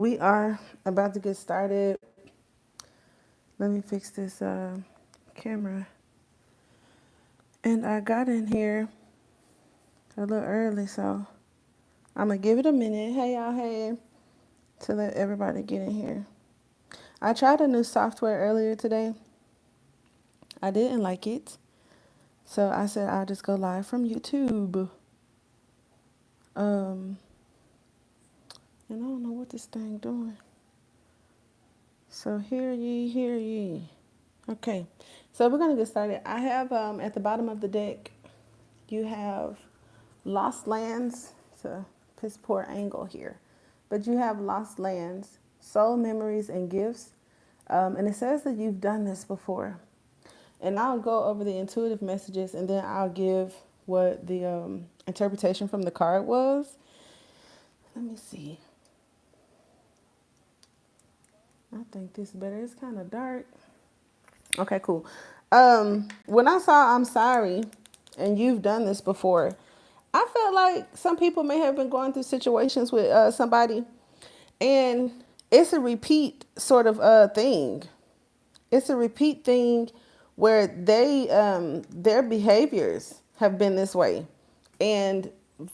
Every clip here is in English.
We are about to get started. Let me fix this camera. And I got in here a little early, so I'm going to give it a minute. Hey, y'all, hey, to let everybody get in here. I tried a new software earlier today. I didn't like it. So I said I'll just go live from YouTube. And I don't know what this thing doing. So hear ye, hear ye. Okay, so we're going to get started. I have at the bottom of the deck, you have lost lands. It's a piss poor angle here. But you have lost lands, soul memories, and gifts. And it says that you've done this before. And I'll go over the intuitive messages and then I'll give what the interpretation from the card was. Let me see. I think this is better. It's kind of dark. Okay, cool. When I saw I'm sorry and you've done this before, I felt like some people may have been going through situations with somebody and it's a repeat sort of thing. It's a repeat thing where they their behaviors have been this way. And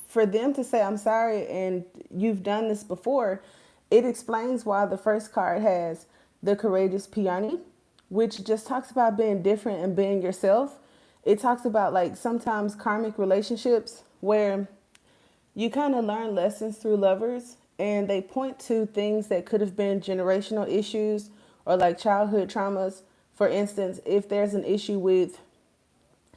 for them to say I'm sorry and you've done this before, it explains why the first card has the courageous peony, which just talks about being different and being yourself. It talks about like sometimes karmic relationships where you kind of learn lessons through lovers and they point to things that could have been generational issues or like childhood traumas. For instance, if there's an issue with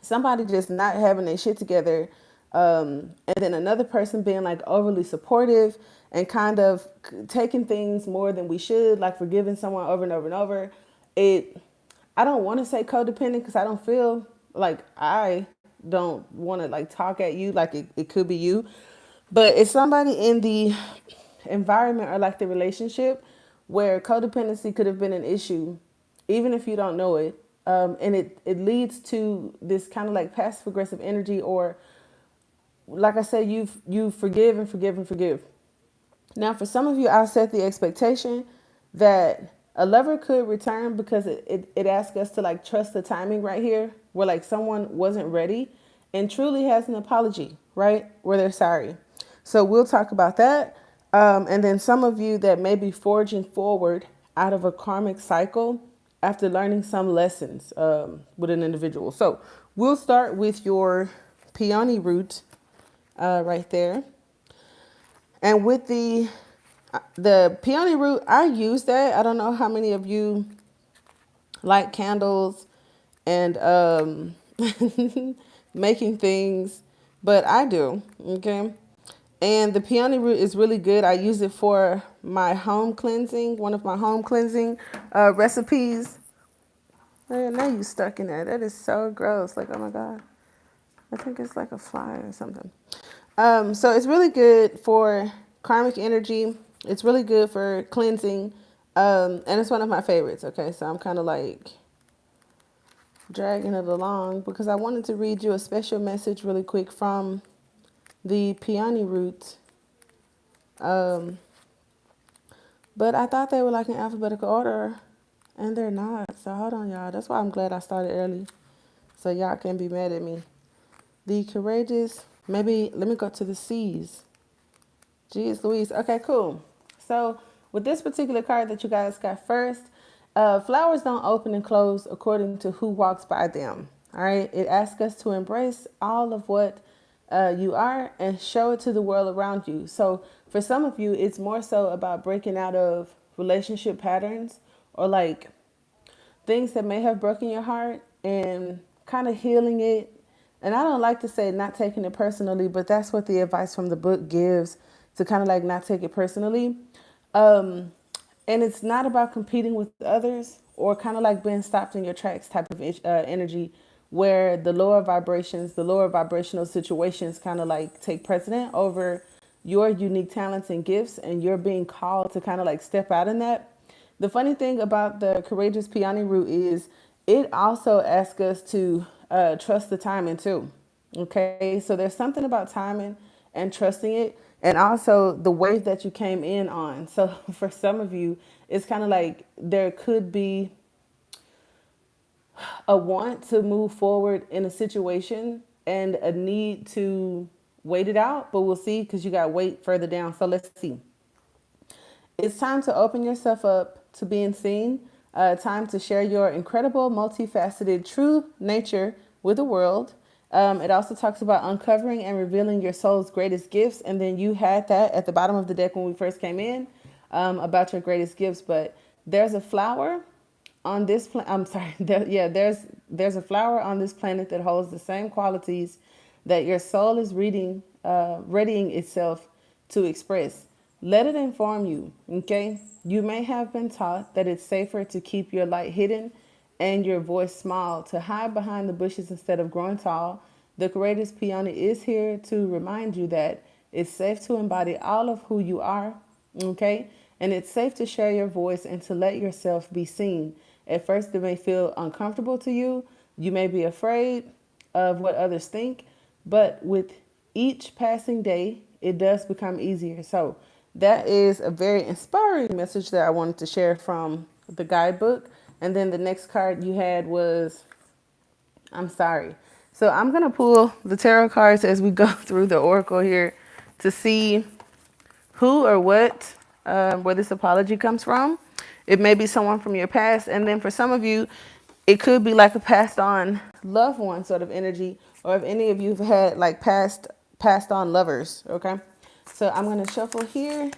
somebody just not having their shit together, and then another person being like overly supportive and kind of taking things more than we should, like forgiving someone over and over and over. I don't want to say codependent because I don't feel like I don't want to like talk at you like it could be you, but it's somebody in the environment or like the relationship where codependency could have been an issue, even if you don't know it. And it leads to this kind of like passive aggressive energy, or like I said, you forgive and forgive and forgive. Now, for some of you, I'll set the expectation that a lover could return because it asks us to like trust the timing right here, where like someone wasn't ready and truly has an apology, right? Where they're sorry. So we'll talk about that. And then some of you that may be forging forward out of a karmic cycle after learning some lessons with an individual. So we'll start with your peony root right there. And with the peony root, I use that. I don't know how many of you light candles and making things, but I do. Okay. And the peony root is really good. I use it for my home cleansing, one of my home cleansing recipes. Man, now you stuck in there. That is so gross. Like, oh my God. I think it's like a fly or something. So it's really good for karmic energy. It's really good for cleansing. And it's one of my favorites. Okay, so I'm kind of like dragging it along because I wanted to read you a special message really quick from the peony root. But I thought they were like in alphabetical order, and they're not. So hold on, y'all. That's why I'm glad I started early, so y'all can be mad at me. The courageous. Maybe let me go to the C's. Jeez Louise. Okay, cool. So with this particular card that you guys got first, flowers don't open and close according to who walks by them. All right. It asks us to embrace all of what you are and show it to the world around you. So for some of you, it's more so about breaking out of relationship patterns or like things that may have broken your heart and kind of healing it. And I don't like to say not taking it personally, but that's what the advice from the book gives, to kind of like not take it personally. And it's not about competing with others or kind of like being stopped in your tracks type of energy where the lower vibrations, the lower vibrational situations kind of like take precedent over your unique talents and gifts, and you're being called to kind of like step out in that. The funny thing about the courageous peony root is it also asks us to trust the timing too. Okay, so there's something about timing and trusting it and also the wave that you came in on. So for some of you, it's kind of like there could be a want to move forward in a situation and a need to wait it out, but we'll see because you got weight further down. So let's see. It's time to open yourself up to being seen. Time to share your incredible, multifaceted, true nature with the world. It also talks about uncovering and revealing your soul's greatest gifts. And then you had that at the bottom of the deck when we first came in, about your greatest gifts. But there's a flower on this I'm sorry, there's a flower on this planet that holds the same qualities that your soul is readying itself to express. Let it inform you, okay? You may have been taught that it's safer to keep your light hidden and your voice small, to hide behind the bushes instead of growing tall. The courageous peony is here to remind you that it's safe to embody all of who you are, okay? And it's safe to share your voice and to let yourself be seen. At first, it may feel uncomfortable to you. You may be afraid of what others think, but with each passing day, it does become easier. So, that is a very inspiring message that I wanted to share from the guidebook. And then the next card you had was I'm sorry. So I'm going to pull the tarot cards as we go through the oracle here to see who or what, where this apology comes from. It may be someone from your past. And then for some of you, it could be like a passed on loved one sort of energy, or if any of you have had like passed on lovers. Okay. So I'm going to shuffle here.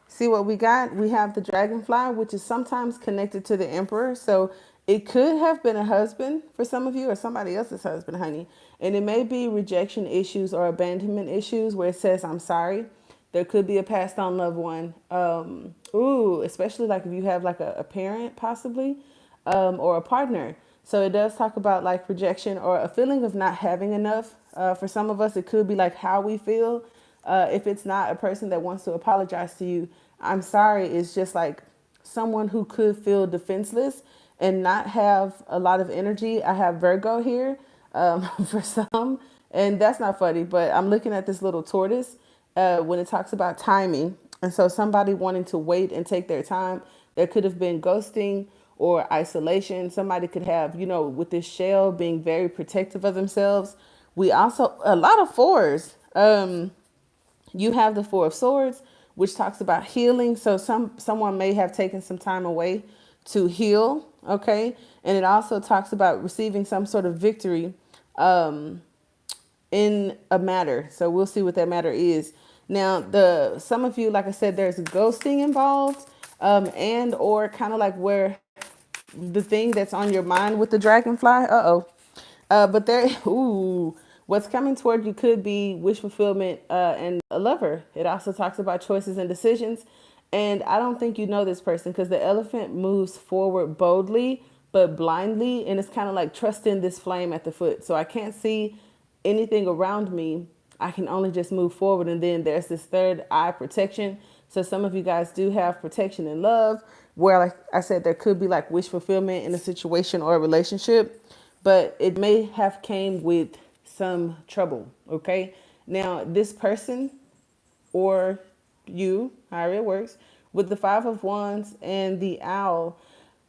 See what we got? We have the dragonfly, which is sometimes connected to the emperor. So it could have been a husband for some of you or somebody else's husband, honey. And it may be rejection issues or abandonment issues where it says, I'm sorry. There could be a passed on loved one. Especially like if you have like a parent possibly, or a partner. So it does talk about like rejection or a feeling of not having enough. For some of us, it could be like how we feel. If it's not a person that wants to apologize to you, I'm sorry. It's just like someone who could feel defenseless and not have a lot of energy. I have Virgo here, for some, and that's not funny, but I'm looking at this little tortoise when it talks about timing. And so somebody wanting to wait and take their time, there could have been ghosting or isolation. Somebody could have, with this shell being very protective of themselves. We also, a lot of fours. You have the Four of Swords, which talks about healing. So someone may have taken some time away to heal, okay? And it also talks about receiving some sort of victory in a matter. So we'll see what that matter is. Now, some of you, like I said, there's ghosting involved, and or kind of like where the thing that's on your mind with the dragonfly. But there, what's coming toward you could be wish fulfillment and a lover. It also talks about choices and decisions. And I don't think you know this person because the elephant moves forward boldly but blindly. And it's kind of like trusting this flame at the foot. So I can't see anything around me. I can only just move forward. And then there's this third eye protection. So some of you guys do have protection in love, where, like I said, there could be like wish fulfillment in a situation or a relationship, but it may have came with some trouble. Okay. Now this person or you, however it works, with the Five of Wands and the owl,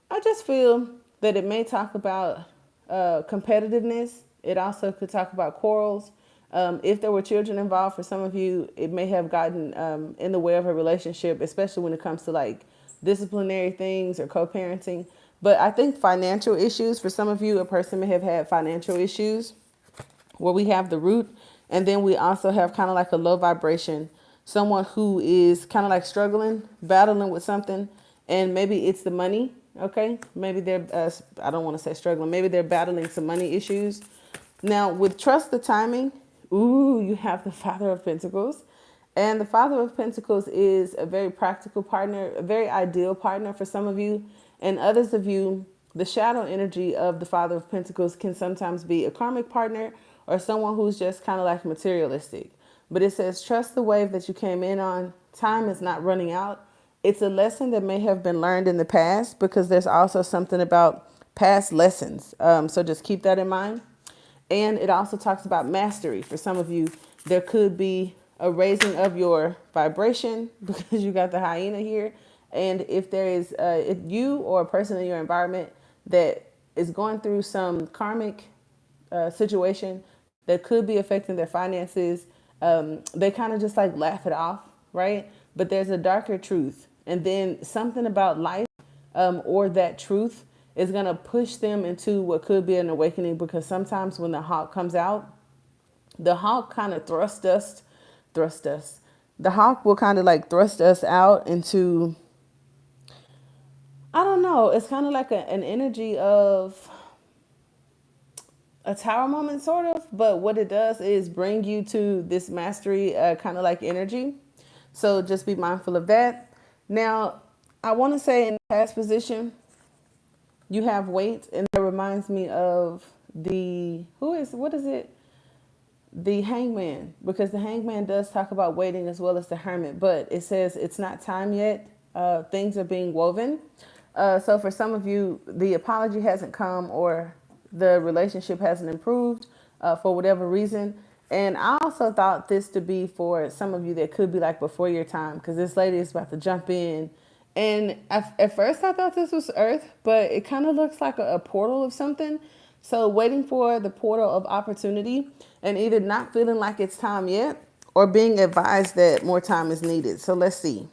I just feel that it may talk about competitiveness. It also could talk about quarrels. If there were children involved, for some of you, it may have gotten in the way of a relationship, especially when it comes to like disciplinary things or co-parenting. But I think financial issues, for some of you, a person may have had financial issues where we have the root. And then we also have kind of like a low vibration, someone who is kind of like struggling, battling with something. And maybe it's the money. Okay. Maybe they're, I don't want to say struggling. Maybe they're battling some money issues. Now with trust the timing, you have the Father of Pentacles. And the Father of Pentacles is a very practical partner, a very ideal partner for some of you. And others of you, the shadow energy of the Father of Pentacles can sometimes be a karmic partner or someone who's just kind of like materialistic. But it says, trust the wave that you came in on. Time is not running out. It's a lesson that may have been learned in the past, because there's also something about past lessons. So just keep that in mind. And it also talks about mastery. For some of you, there could be a raising of your vibration because you got the hyena here. And if there is if you or a person in your environment that is going through some karmic situation that could be affecting their finances, they kind of just like laugh it off, right? But there's a darker truth. And then something about life or that truth is going to push them into what could be an awakening, because sometimes when the hawk comes out, the hawk kind of thrust us. The hawk will kind of like thrust us out into, I don't know, it's kind of like an energy of a tower moment, sort of. But what it does is bring you to this mastery kind of like energy. So just be mindful of that. Now, I want to say in the past position, you have weight, and that reminds me of what is it? The hangman, because the hangman does talk about waiting as well as the hermit, but it says it's not time yet. Things are being woven. So for some of you, the apology hasn't come or the relationship hasn't improved for whatever reason. And I also thought this to be for some of you that could be like before your time, because this lady is about to jump in. And at first I thought this was Earth, but it kind of looks like a portal of something. So waiting for the portal of opportunity and either not feeling like it's time yet or being advised that more time is needed. So let's see.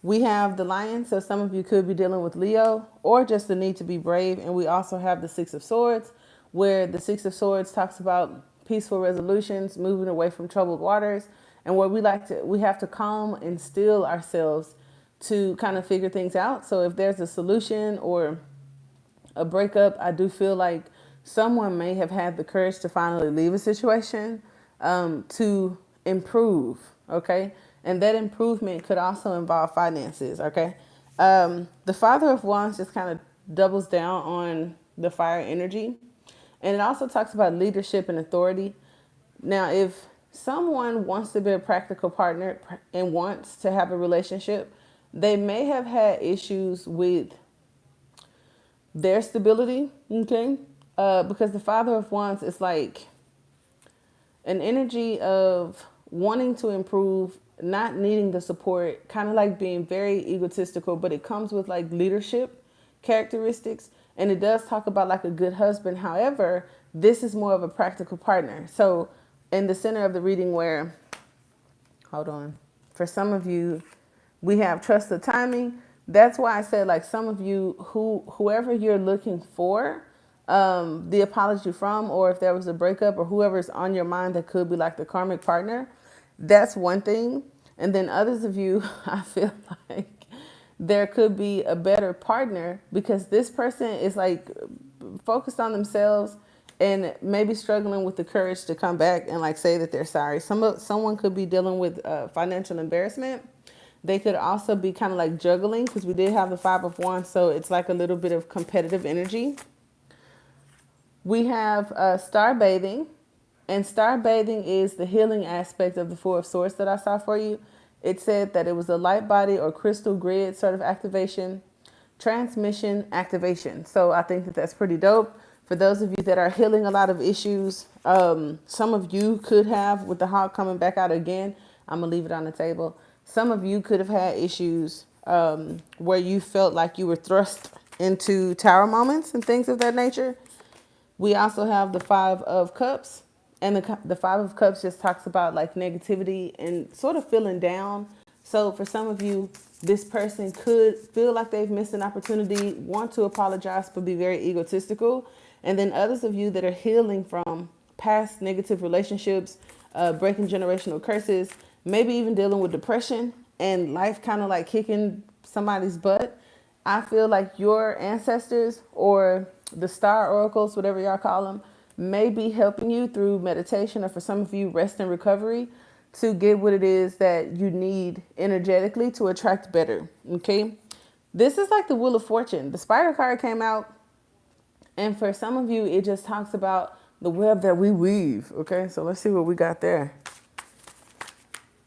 We have the Lion, so some of you could be dealing with Leo or just the need to be brave. And we also have the Six of Swords, where the Six of Swords talks about peaceful resolutions, moving away from troubled waters, and where we have to calm and still ourselves to kind of figure things out. So if there's a solution or a breakup, I do feel like someone may have had the courage to finally leave a situation to improve, okay? And that improvement could also involve finances, okay? The Father of Wands just kind of doubles down on the fire energy. And it also talks about leadership and authority. Now, if someone wants to be a practical partner and wants to have a relationship, they may have had issues with their stability, okay? Because the Father of Wands is like an energy of wanting to improve, not needing the support, kind of like being very egotistical, but it comes with like leadership characteristics. And it does talk about like a good husband. However, this is more of a practical partner. So in the center of the reading where, hold on, for some of you, we have trust the timing. That's why I said like some of you whoever you're looking for the apology from, or if there was a breakup or whoever's on your mind that could be like the karmic partner, that's one thing. And then others of you, I feel like there could be a better partner because this person is like focused on themselves and maybe struggling with the courage to come back and like say that they're sorry. Someone could be dealing with financial embarrassment. They could also be kind of like juggling because we did have the Five of Wands, so it's like a little bit of competitive energy. We have star bathing, and star bathing is the healing aspect of the Four of Swords that I saw for you. It said that it was a light body or crystal grid sort of activation, transmission activation. So I think that that's pretty dope. For those of you that are healing a lot of issues, some of you could have, with the hawk coming back out again, I'm going to leave it on the table. Some of you could have had issues where you felt like you were thrust into tower moments and things of that nature. We also have the Five of Cups, and the Five of Cups just talks about like negativity and sort of feeling down. So for some of you, this person could feel like they've missed an opportunity, want to apologize, but be very egotistical. And then others of you that are healing from past negative relationships, breaking generational curses, maybe even dealing with depression and life kind of like kicking somebody's butt. I feel like your ancestors or the star oracles, whatever y'all call them, may be helping you through meditation, or for some of you, rest and recovery, to get what it is that you need energetically to attract better. Okay. This is like the Wheel of Fortune. The Spider card came out, and for some of you, it just talks about the web that we weave. Okay. So let's see what we got there.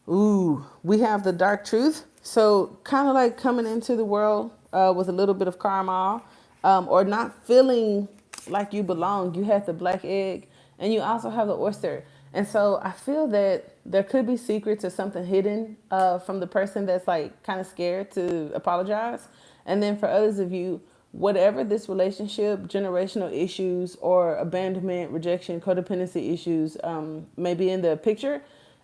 Ooh, we have the dark truth. So kind of like coming into the world with a little bit of karma, or not feeling like you belong. You had the black egg, and you also have the oyster. And so I feel that there could be secrets or something hidden from the person that's like kind of scared to apologize. And then for others of you, whatever this relationship, generational issues, or abandonment, rejection, codependency issues may be in the picture,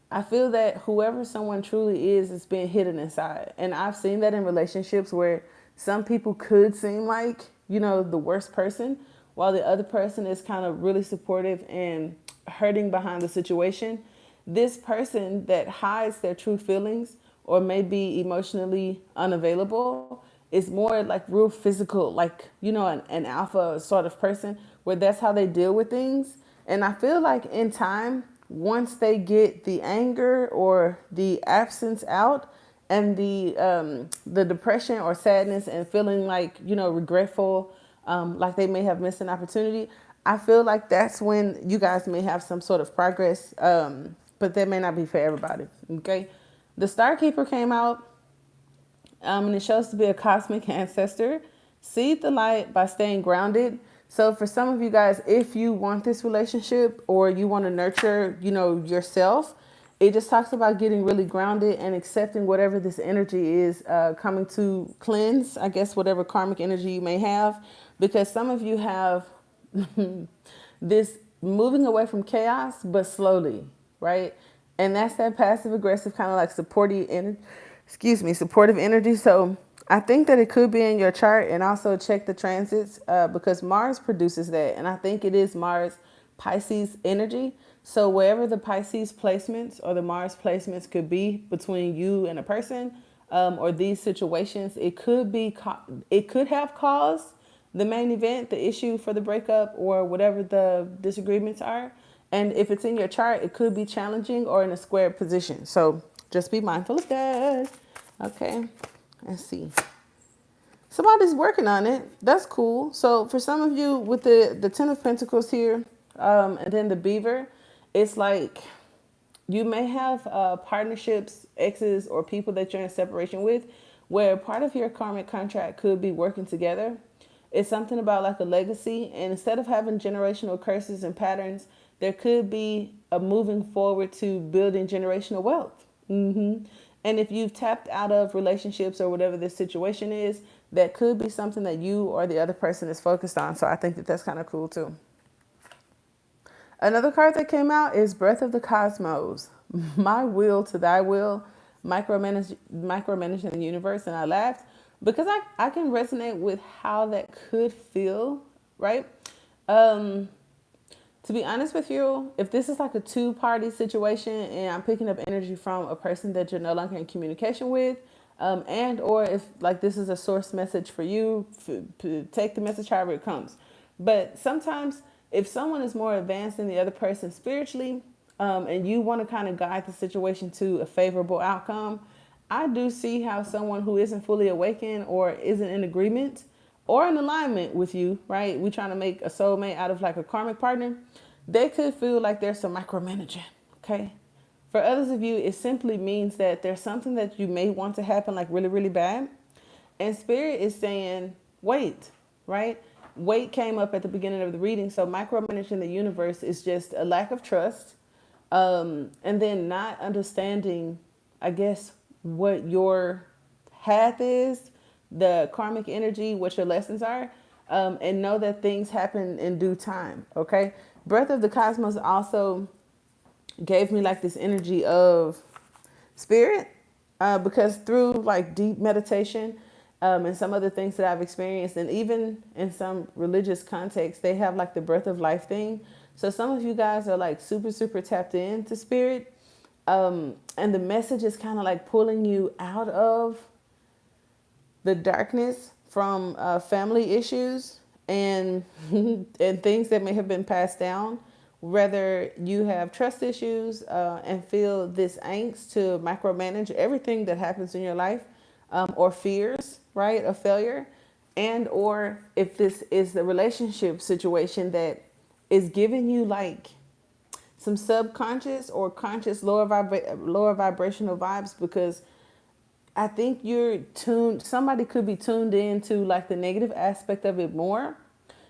I feel that whoever someone truly is being hidden inside. And I've seen that in relationships where some people could seem like, you know, the worst person, while the other person is kind of really supportive and hurting behind the situation. This person that hides their true feelings or may be emotionally unavailable is more like real physical, like, you know, an alpha sort of person where that's how they deal with things. And I feel like in time, once they get the anger or the absence out and the depression or sadness and feeling like, you know, regretful, like they may have missed an opportunity, I feel like that's when you guys may have some sort of progress, but that may not be for everybody. Okay, the Star Keeper came out, and it shows to be a cosmic ancestor. Seed the light by staying grounded. So for some of you guys, if you want this relationship or you want to nurture, you know, yourself, it just talks about getting really grounded and accepting whatever this energy is coming to cleanse, I guess, whatever karmic energy you may have. Because some of you have this moving away from chaos, but slowly, right? And that's that passive aggressive kind of like supportive energy. Excuse me, supportive energy. So I think that it could be in your chart, and also check the transits because Mars produces that, and I think it is Mars Pisces energy. So wherever the Pisces placements or the Mars placements could be between you and a person, or these situations, it could have caused the main event, the issue for the breakup, or whatever the disagreements are. And if it's in your chart, it could be challenging or in a square position. So just be mindful of that. Okay, let's see. Somebody's working on it. That's cool. So for some of you with the Ten of Pentacles here, and then the Beaver, it's like you may have partnerships, exes, or people that you're in separation with, where part of your karmic contract could be working together. It's something about like a legacy, and instead of having generational curses and patterns, there could be a moving forward to building generational wealth. And if you've tapped out of relationships or whatever this situation is, that could be something that you or the other person is focused on. So I think that that's kind of cool too. Another card that came out is Breath of the Cosmos. My will to thy will, micromanaging the universe. And I laughed because I can resonate with how that could feel, right? To be honest with you, if this is like a two-party situation and I'm picking up energy from a person that you're no longer in communication with, and or if like this is a source message for you, take the message however it comes. But sometimes if someone is more advanced than the other person spiritually, and you want to kind of guide the situation to a favorable outcome, I do see how someone who isn't fully awakened or isn't in agreement or in alignment with you, right? We're trying to make a soulmate out of like a karmic partner. They could feel like there's some micromanaging, okay? For others of you, it simply means that there's something that you may want to happen like really, really bad. And Spirit is saying, wait, right? Wait came up at the beginning of the reading. So micromanaging the universe is just a lack of trust. And then not understanding, I guess, what your path is, the karmic energy, what your lessons are, and know that things happen in due time, okay? Breath of the Cosmos also gave me like this energy of spirit, because through like deep meditation, and some other things that I've experienced, and even in some religious contexts, they have like the breath of life thing. So some of you guys are like super, super tapped into spirit. And the message is kind of like pulling you out of the darkness from family issues and and things that may have been passed down. Whether you have trust issues and feel this angst to micromanage everything that happens in your life, or fears, right, of failure, and or if this is the relationship situation that is giving you like some subconscious or conscious lower vibrational vibes, because I think you're tuned, somebody could be tuned into like the negative aspect of it more.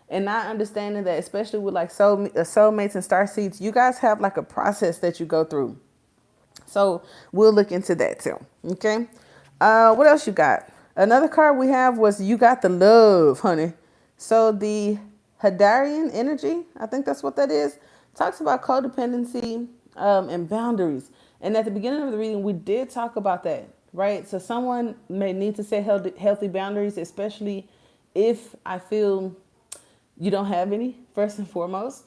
And not understanding that, especially with like soulmates and star seeds, you guys have like a process that you go through. So we'll look into that too. Okay. What else you got? Another card we have was you got the love, honey. So the Hadarian energy, I think that's what that is, talks about codependency and boundaries. And at the beginning of the reading, we did talk about that, right? So someone may need to set healthy boundaries, especially if I feel you don't have any, first and foremost.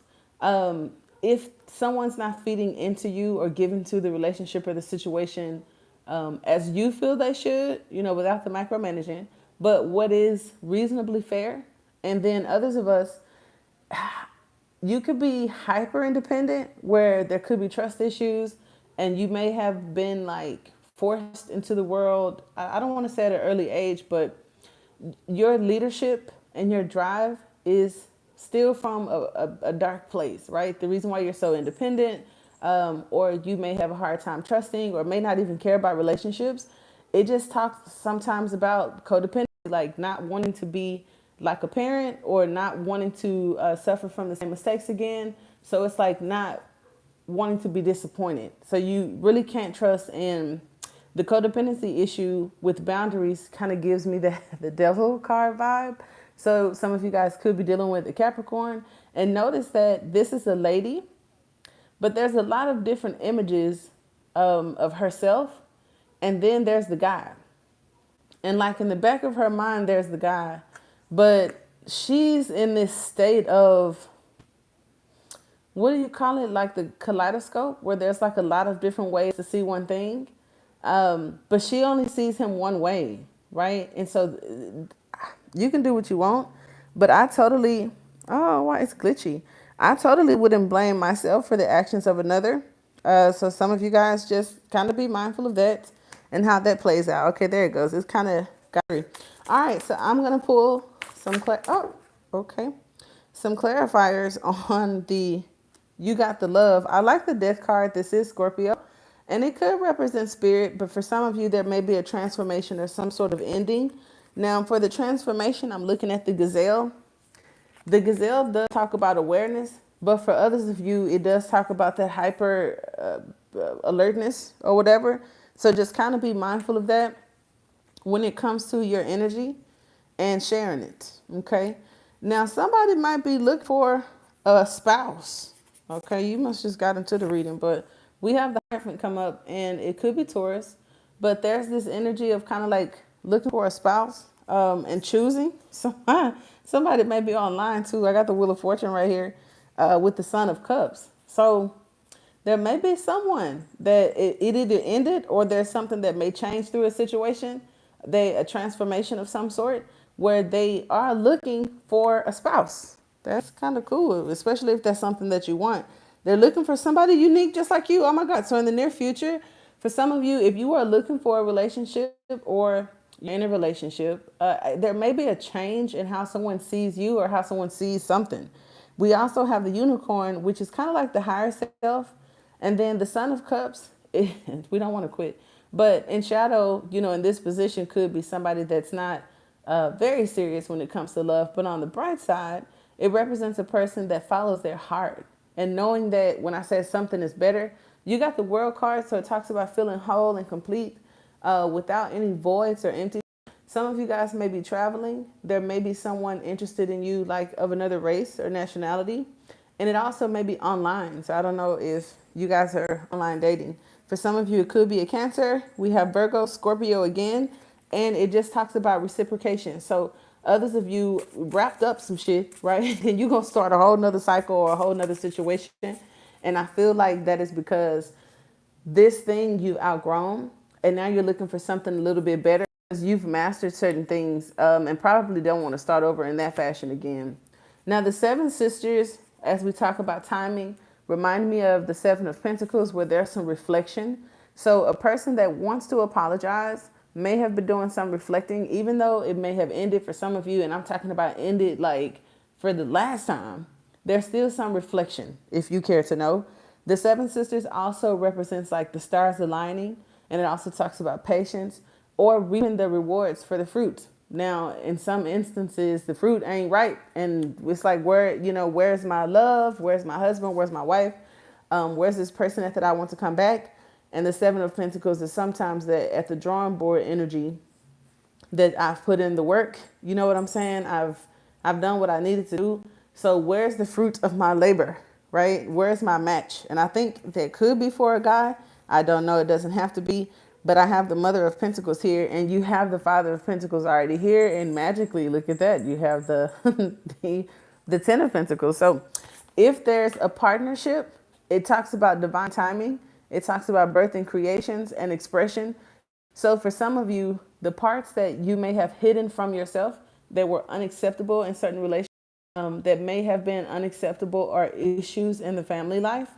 If someone's not feeding into you or giving to the relationship or the situation as you feel they should, without the micromanaging, but what is reasonably fair. And then others of us, you could be hyper independent where there could be trust issues, and you may have been like forced into the world. I don't want to say at an early age, but your leadership and your drive is still from a dark place, right? The reason why you're so independent, or you may have a hard time trusting, or may not even care about relationships. It just talks sometimes about codependency, like not wanting to be like a parent, or not wanting to suffer from the same mistakes again. So it's like not wanting to be disappointed. So you really can't trust. And the codependency issue with boundaries kind of gives me the devil card vibe. So some of you guys could be dealing with a Capricorn. And notice that this is a lady, but there's a lot of different images of herself. And then there's the guy. And like in the back of her mind, there's the guy. But she's in this state of, what do you call it? Like the kaleidoscope, where there's like a lot of different ways to see one thing. But she only sees him one way, right? And so you can do what you want, but I totally, oh, why it's glitchy. I totally wouldn't blame myself for the actions of another. So some of you guys just kind of be mindful of that and how that plays out. Okay, there it goes. It's kind of got me. All right, so I'm gonna pull some okay, some clarifiers on the you got the love. I like the death card. This is Scorpio. And it could represent spirit, but for some of you, there may be a transformation or some sort of ending. Now, for the transformation, I'm looking at the gazelle. The gazelle does talk about awareness, but for others of you, it does talk about that hyper alertness or whatever. So just kind of be mindful of that when it comes to your energy and sharing it. Okay. Now, somebody might be looking for a spouse. Okay. You must just got into the reading, but we have the Hierophant come up, and it could be Taurus, but there's this energy of kind of like looking for a spouse and choosing. Somebody may be online too. I got the Wheel of Fortune right here with the Son of Cups. So there may be someone that it either ended, or there's something that may change through a situation, a transformation of some sort, where they are looking for a spouse. That's kind of cool, especially if that's something that you want. They're looking for somebody unique just like you. Oh my God. So in the near future, for some of you, if you are looking for a relationship or you're in a relationship, there may be a change in how someone sees you or how someone sees something. We also have the unicorn, which is kind of like the higher self. And then the Son of Cups, we don't want to quit. But in shadow, in this position could be somebody that's not very serious when it comes to love. But on the bright side, it represents a person that follows their heart. And knowing that when I said something is better, you got the World card. So it talks about feeling whole and complete without any voids or empty. Some of you guys may be traveling. There may be someone interested in you, like of another race or nationality. And it also may be online. So I don't know if you guys are online dating. For some of you, it could be a Cancer. We have Virgo, Scorpio again. And it just talks about reciprocation. So others of you wrapped up some shit, right? And you're going to start a whole nother cycle or a whole nother situation. And I feel like that is because this thing you've outgrown, and now you're looking for something a little bit better because you've mastered certain things and probably don't want to start over in that fashion again. Now, the Seven Sisters, as we talk about timing, remind me of the Seven of Pentacles, where there's some reflection. So a person that wants to apologize may have been doing some reflecting, even though it may have ended for some of you. And I'm talking about ended like for the last time. There's still some reflection, if you care to know. The Seven Sisters also represents like the stars aligning. And it also talks about patience or reaping the rewards for the fruit. Now, in some instances, the fruit ain't ripe, and it's like, where's my love? Where's my husband? Where's my wife? Where's this person that I want to come back? And the Seven of Pentacles is sometimes that at the drawing board energy that I've put in the work. You know what I'm saying? I've done what I needed to do. So where's the fruit of my labor, right? Where's my match? And I think that could be for a guy. I don't know. It doesn't have to be. But I have the Mother of Pentacles here, and you have the Father of Pentacles already here. And magically, look at that. You have the the Ten of Pentacles. So if there's a partnership, it talks about divine timing. It talks about birth and creations and expression. So for some of you, the parts that you may have hidden from yourself that were unacceptable in certain relationships, that may have been unacceptable or issues in the family life,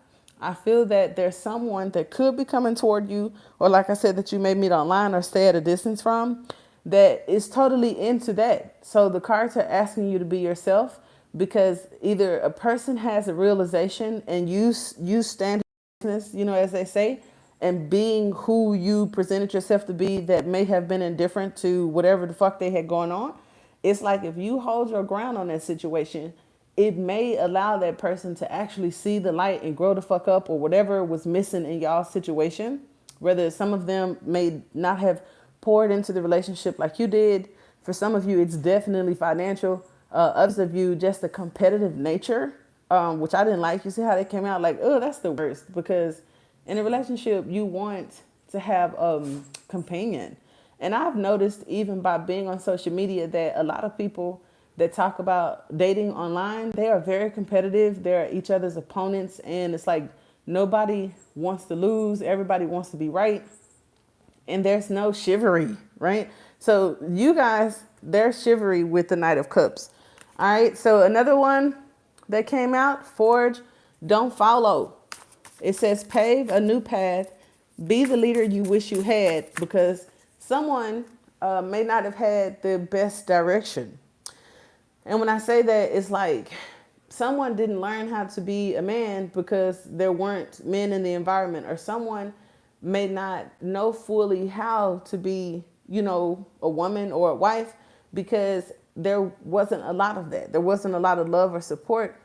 I feel that there's someone that could be coming toward you, or like I said, that you may meet online or stay at a distance from, that is totally into that. So the cards are asking you to be yourself, because either a person has a realization and you stand in business, as they say, and being who you presented yourself to be that may have been indifferent to whatever the fuck they had going on. It's like if you hold your ground on that situation, it may allow that person to actually see the light and grow the fuck up, or whatever was missing in y'all's situation. Whether some of them may not have poured into the relationship like you did. For some of you, it's definitely financial. Others of you, just the competitive nature, which I didn't like. You see how they came out like, oh, that's the worst. Because in a relationship, you want to have companion. And I've noticed even by being on social media that a lot of people that talk about dating online, they are very competitive. They're each other's opponents. And it's like nobody wants to lose. Everybody wants to be right. And there's no chivalry, right? So you guys, there's chivalry with the Knight of Cups. All right. So another one that came out, forge, don't follow. It says pave a new path, be the leader you wish you had, because someone may not have had the best direction. And when I say that, it's like someone didn't learn how to be a man because there weren't men in the environment, or someone may not know fully how to be, a woman or a wife because there wasn't a lot of that. There wasn't a lot of love or support.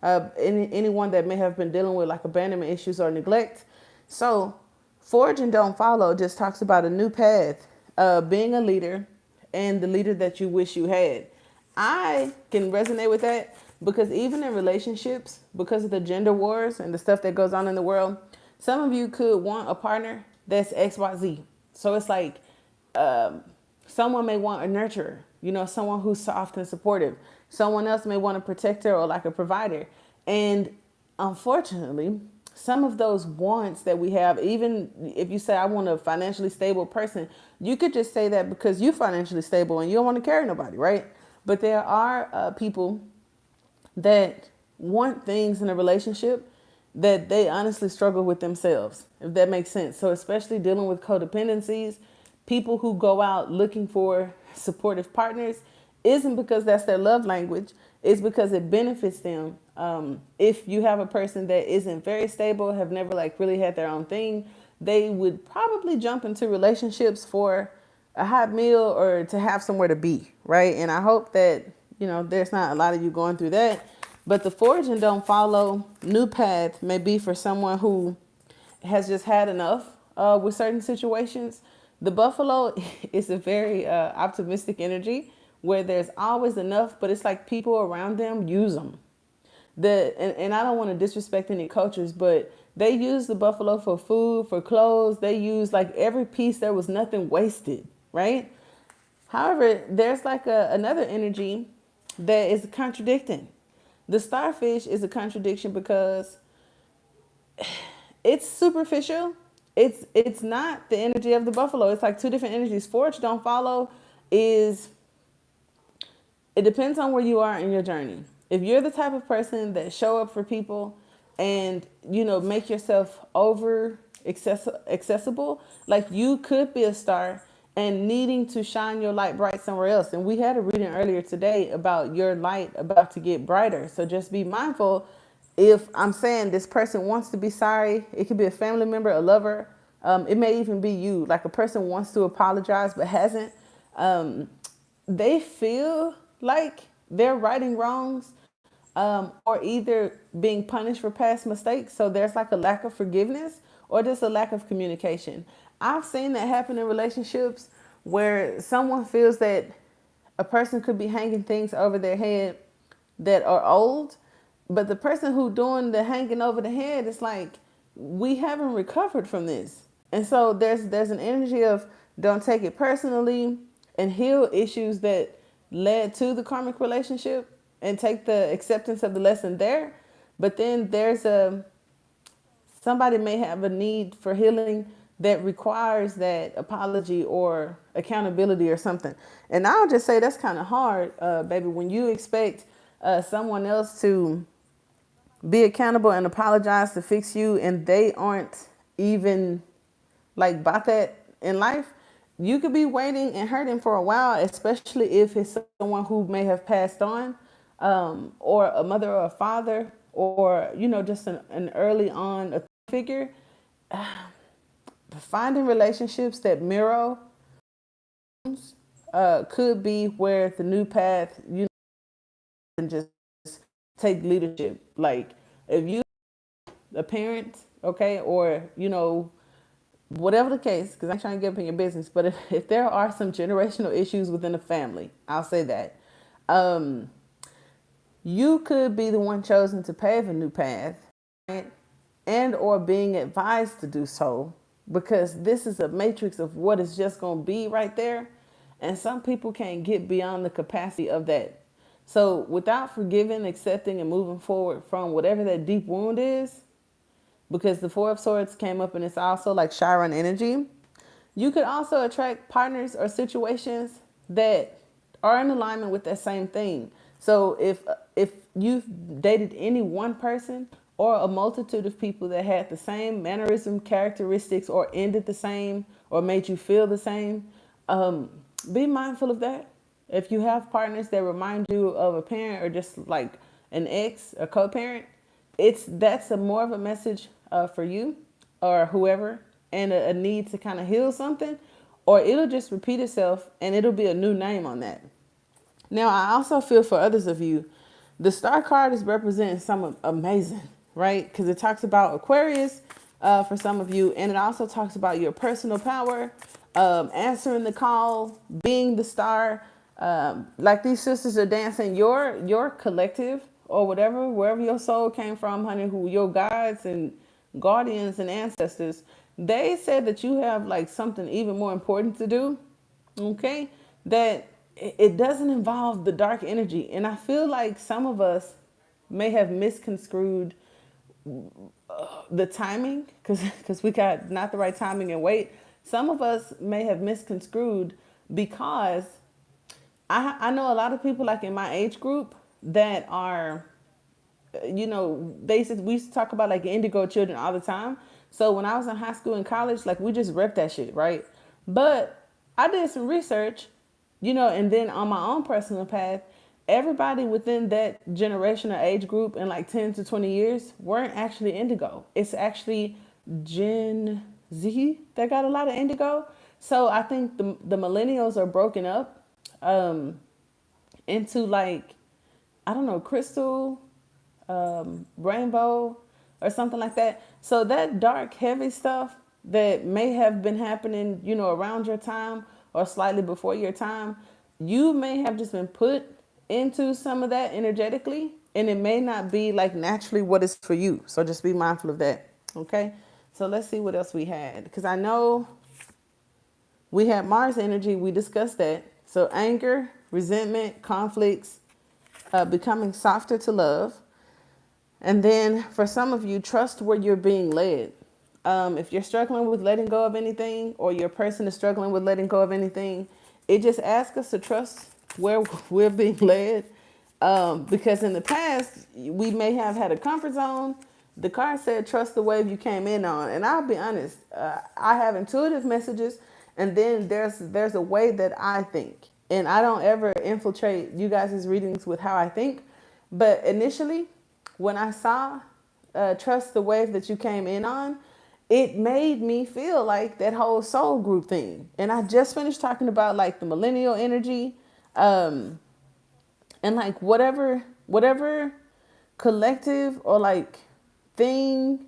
Anyone that may have been dealing with like abandonment issues or neglect. So forge and don't follow just talks about a new path, being a leader and the leader that you wish you had. I can resonate with that because even in relationships, because of the gender wars and the stuff that goes on in the world, some of you could want a partner that's XYZ. So it's like someone may want a nurturer, someone who's soft and supportive. Someone else may want a protector or like a provider. And unfortunately, some of those wants that we have, even if you say, I want a financially stable person, you could just say that because you're financially stable and you don't want to carry nobody, right? But there are people that want things in a relationship that they honestly struggle with themselves, if that makes sense. So especially dealing with codependencies, people who go out looking for supportive partners isn't because that's their love language. It's because it benefits them. If you have a person that isn't very stable, have never like really had their own thing, they would probably jump into relationships for a hot meal or to have somewhere to be, right? And I hope that, there's not a lot of you going through that. But the forge and don't follow new path may be for someone who has just had enough with certain situations. The buffalo is a very optimistic energy where there's always enough, but it's like people around them use them. And I don't want to disrespect any cultures, but they use the buffalo for food, for clothes. They use like every piece. There was nothing wasted, right? However, there's like another energy that is contradicting. The starfish is a contradiction because it's superficial. It's not the energy of the buffalo. It's like two different energies. Forge don't follow is, it depends on where you are in your journey. If you're the type of person that show up for people and, make yourself over accessible, like you could be a star and needing to shine your light bright somewhere else. And we had a reading earlier today about your light about to get brighter. So just be mindful. If I'm saying this person wants to be sorry, it could be a family member, a lover. It may even be you, like a person wants to apologize but hasn't. they feel like they're righting wrongs, or either being punished for past mistakes. So there's like a lack of forgiveness or just a lack of communication. I've seen that happen in relationships where someone feels that a person could be hanging things over their head that are old, but the person who doing the hanging over the head is like, we haven't recovered from this. And so there's an energy of don't take it personally and heal issues that led to the karmic relationship and take the acceptance of the lesson there. But then there's a somebody may have a need for healing that requires that apology or accountability or something. And I'll just say that's kind of hard, baby, when you expect someone else to be accountable and apologize to fix you and they aren't even like about that in life. You could be waiting and hurting for a while, especially if it's someone who may have passed on, or a mother or a father, or just an early on a figure. Finding relationships that mirror could be where the new path, can just take leadership. Like if you a parent, okay, or whatever the case, because I'm trying to get up in your business, but if there are some generational issues within the family, I'll say that, you could be the one chosen to pave a new path, right? And or being advised to do so, because this is a matrix of what is just going to be right there. And some people can't get beyond the capacity of that. So without forgiving, accepting, and moving forward from whatever that deep wound is, because the Four of Swords came up and it's also like Chiron energy, you could also attract partners or situations that are in alignment with that same thing. So if you've dated any one person or a multitude of people that had the same mannerism, characteristics, or ended the same, or made you feel the same, be mindful of that. If you have partners that remind you of a parent or just like an ex, a co-parent, that's a more of a message for you or whoever, and a need to kind of heal something, or it'll just repeat itself and it'll be a new name on that. Now, I also feel for others of you, the star card is representing some amazing, right? Because it talks about Aquarius for some of you, and it also talks about your personal power, answering the call, being the star. Like these sisters are dancing your collective or whatever, wherever your soul came from, honey, who your guides and guardians and ancestors, they said that you have like something even more important to do, okay? That it doesn't involve the dark energy. And I feel like some of us may have misconstrued the timing, because we got not the right timing and weight. Some of us may have misconstrued because I know a lot of people like in my age group that are, we used to talk about like indigo children all the time. So when I was in high school and college, like we just repped that shit, right? But I did some research, and then on my own personal path, everybody within that generation or age group in like 10 to 20 years weren't actually indigo. It's actually Gen Z that got a lot of indigo. So I think the millennials are broken up into like, I don't know, crystal, rainbow, or something like that. So that dark, heavy stuff that may have been happening, around your time or slightly before your time, you may have just been put into some of that energetically, and it may not be like naturally what is for you. So just be mindful of that. Okay. So let's see what else we had, because I know we had Mars energy. We discussed that. So anger, resentment, conflicts, becoming softer to love. And then for some of you, trust where you're being led. If you're struggling with letting go of anything, or your person is struggling with letting go of anything, it just asks us to trust where we're being led. Because in the past, we may have had a comfort zone. The card said, trust the wave you came in on. And I'll be honest, I have intuitive messages, and then there's a way that I think. And I don't ever infiltrate you guys' readings with how I think. But initially, when I saw trust the wave that you came in on, it made me feel like that whole soul group thing. And I just finished talking about like the millennial energy, Um, and like whatever collective or like thing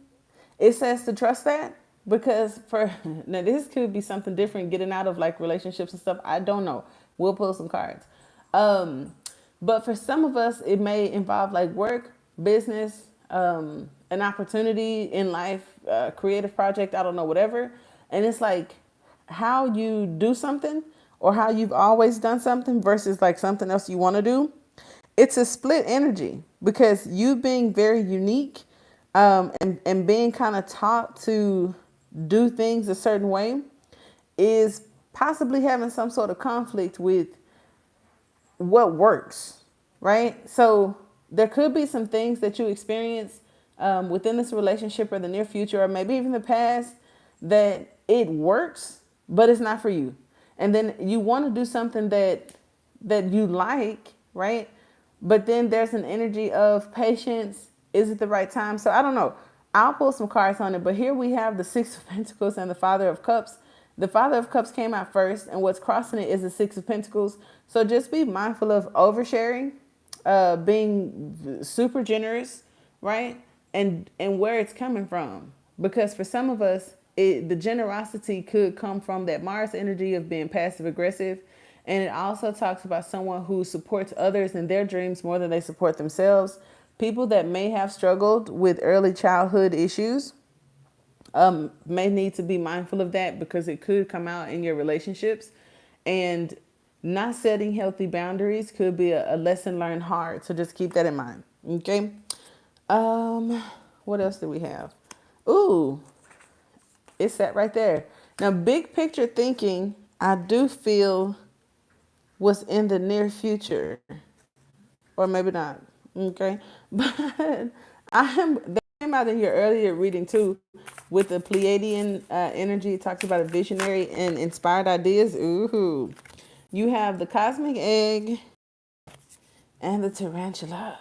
it says to trust that, because for now this could be something different getting out of like relationships and stuff, I don't know, we'll pull some cards. um but for some of us it may involve like work, business, an opportunity in life, creative project, I don't know, whatever. And it's like how you do something or how you've always done something versus like something else you want to do. It's a split energy because you being very unique, and being kind of taught to do things a certain way is possibly having some sort of conflict with what works, right? So there could be some things that you experience within this relationship or the near future, or maybe even the past, that it works, but it's not for you. And then you want to do something that you like, right? But then there's an energy of patience. Is it the right time? So I don't know. I'll pull some cards on it, but here we have the Six of Pentacles and the Father of Cups. The Father of Cups came out first, and what's crossing it is the Six of Pentacles. So just be mindful of oversharing, being super generous, right? And where it's coming from. Because for some of us, the generosity could come from that Mars energy of being passive aggressive. And it also talks about someone who supports others in their dreams more than they support themselves. People that may have struggled with early childhood issues may need to be mindful of that because it could come out in your relationships. And not setting healthy boundaries could be a lesson learned hard. So just keep that in mind. Okay. Um, what else do we have? Ooh, it's that right there. Now, big picture thinking, I do feel was in the near future, or maybe not. Okay, but that came out in your earlier reading too, with the Pleiadian energy. It talks about a visionary and inspired ideas. Ooh, you have the cosmic egg and the tarantula.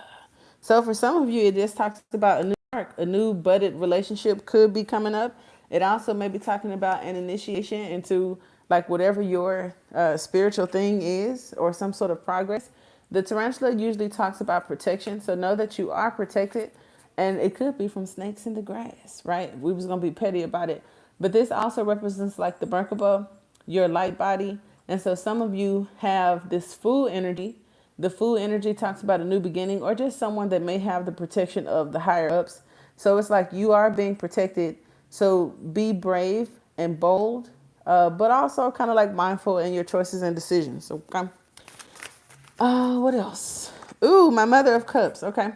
So for some of you, it just talks about a new arc, a new budded relationship could be coming up. It also may be talking about an initiation into like whatever your spiritual thing is or some sort of progress. The tarantula usually talks about protection, so know that you are protected, and it could be from snakes in the grass, right? We was gonna be petty about it, but this also represents like the Merkaba, your light body, and so some of you have this food energy. The food energy talks about a new beginning or just someone that may have the protection of the higher ups. So it's like you are being protected. So be brave and bold, but also kind of like mindful in your choices and decisions. Okay. What else? Ooh, my Mother of Cups. Okay.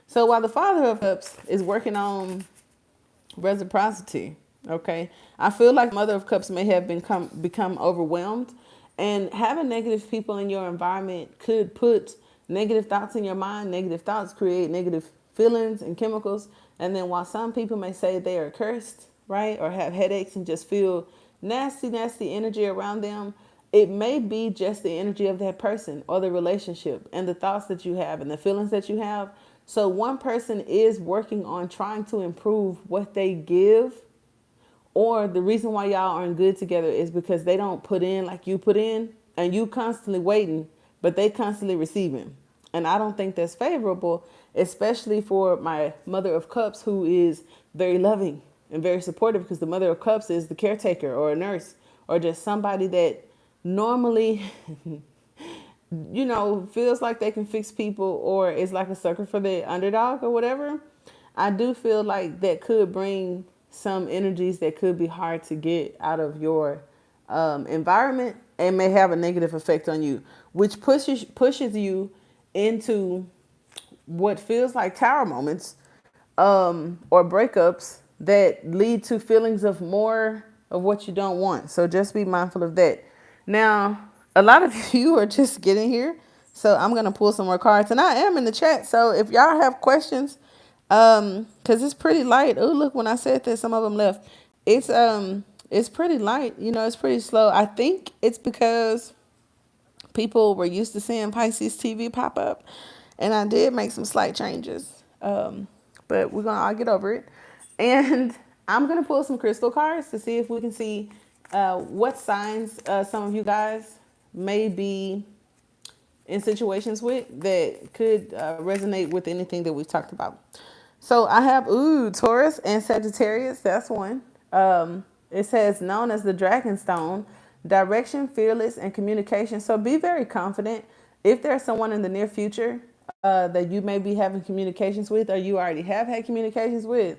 So while the Father of Cups is working on reciprocity, okay, I feel like Mother of Cups may have become overwhelmed, and having negative people in your environment could put negative thoughts in your mind. Negative thoughts create negative feelings and chemicals. And then while some people may say they are cursed, right, or have headaches and just feel nasty energy around them, it may be just the energy of that person or the relationship and the thoughts that you have and the feelings that you have. So one person is working on trying to improve what they give, or the reason why y'all aren't good together is because they don't put in like you put in, and you constantly waiting, but they constantly receiving. And I don't think that's favorable, especially for my Mother of Cups, who is very loving and very supportive, because the Mother of Cups is the caretaker or a nurse or just somebody that normally feels like they can fix people or is like a sucker for the underdog or whatever. I do feel like that could bring some energies that could be hard to get out of your environment and may have a negative effect on you, which pushes you into what feels like tower moments, or breakups that lead to feelings of more of what you don't want. So just be mindful of that. Now, a lot of you are just getting here, so I'm gonna pull some more cards, and I am in the chat. So if y'all have questions, because it's pretty light. Oh, look, when I said that, some of them left. It's pretty light. It's pretty slow. I think it's because people were used to seeing Pisces TV pop up, and I did make some slight changes. But I'll get over it. And I'm gonna pull some crystal cards to see if we can see what signs some of you guys may be in situations with that could resonate with anything that we've talked about. So I have Taurus and Sagittarius. That's one. It says known as the Dragon Stone, direction, fearless, and communication. So be very confident. If there's someone in the near future that you may be having communications with, or you already have had communications with,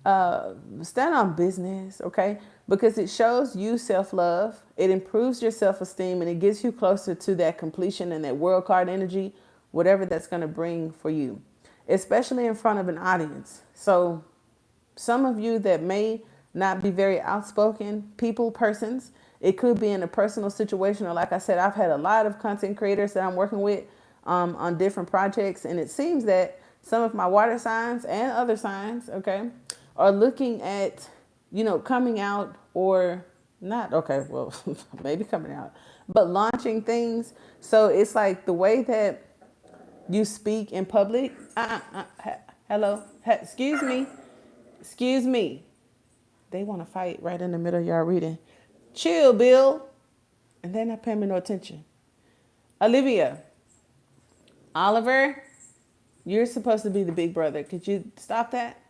stand on business, okay? Because it shows you self-love, it improves your self-esteem, and it gets you closer to that completion and that world card energy, whatever that's going to bring for you, especially in front of an audience. So some of you that may not be very outspoken people persons, it could be in a personal situation, or like I said, I've had a lot of content creators that I'm working with on different projects, and it seems that some of my water signs and other signs, okay, are looking at, coming out or not, okay, well, maybe coming out, but launching things. So it's like the way that you speak in public. Hello, excuse me. They want to fight right in the middle of y'all reading. Chill, Bill. And they're not paying me no attention. Olivia, Oliver, you're supposed to be the big brother. Could you stop that?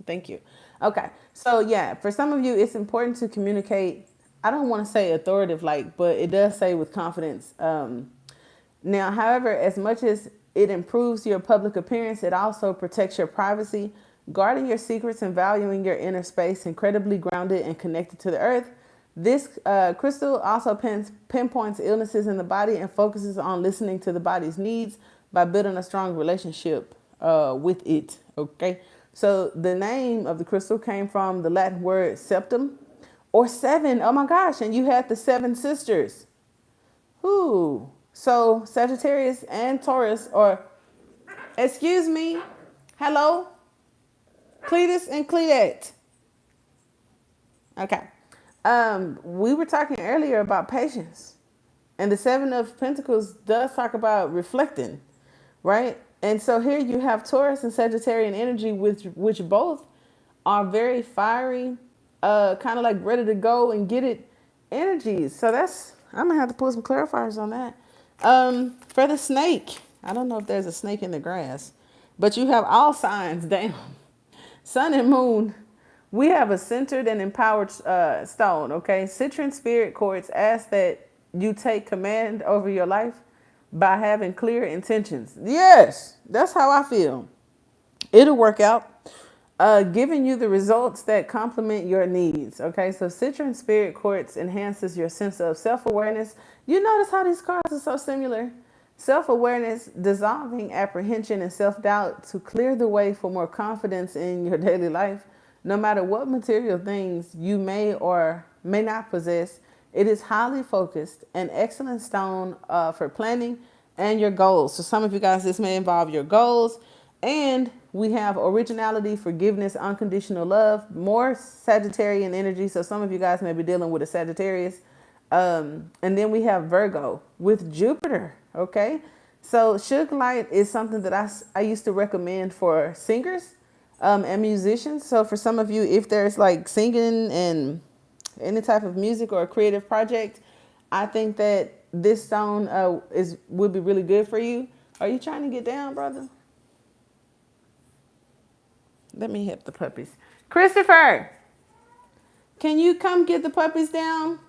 Thank you. Okay. So yeah, for some of you, it's important to communicate. I don't want to say authoritative like, but it does say with confidence. Now, however, as much as it improves your public appearance, it also protects your privacy. Guarding your secrets and valuing your inner space, incredibly grounded and connected to the earth. This crystal also pinpoints illnesses in the body and focuses on listening to the body's needs by building a strong relationship with it. Okay. So the name of the crystal came from the Latin word septum or seven. Oh my gosh. And you had the seven sisters. Who? So Sagittarius and Taurus, or excuse me, hello, Cletus and Cleat. Okay. We were talking earlier about patience, and the Seven of Pentacles does talk about reflecting, right? And so here you have Taurus and Sagittarian energy, which both are very fiery, kind of like ready to go and get it energies. So I'm gonna have to put some clarifiers on that. For the snake, I don't know if there's a snake in the grass, but you have all signs down. Sun and moon, we have a centered and empowered stone, okay? Citrine spirit quartz asks that you take command over your life by having clear intentions. Yes, that's how I feel. It'll work out. Giving you the results that complement your needs. Okay, so Citrine Spirit Quartz enhances your sense of self-awareness. You notice how these cards are so similar? Self-awareness, dissolving apprehension and self-doubt to clear the way for more confidence in your daily life. No matter what material things you may or may not possess, it is highly focused, an excellent stone for planning and your goals. So some of you guys, this may involve your goals. And we have originality, forgiveness, unconditional love, more Sagittarian energy. So some of you guys may be dealing with a Sagittarius. And then we have Virgo with Jupiter. Okay. So Suge Light is something that I used to recommend for singers and musicians. So for some of you, if there's like singing and any type of music or a creative project, I think that this stone would be really good for you. Are you trying to get down, brother? Let me help the puppies. Christopher, can you come get the puppies down?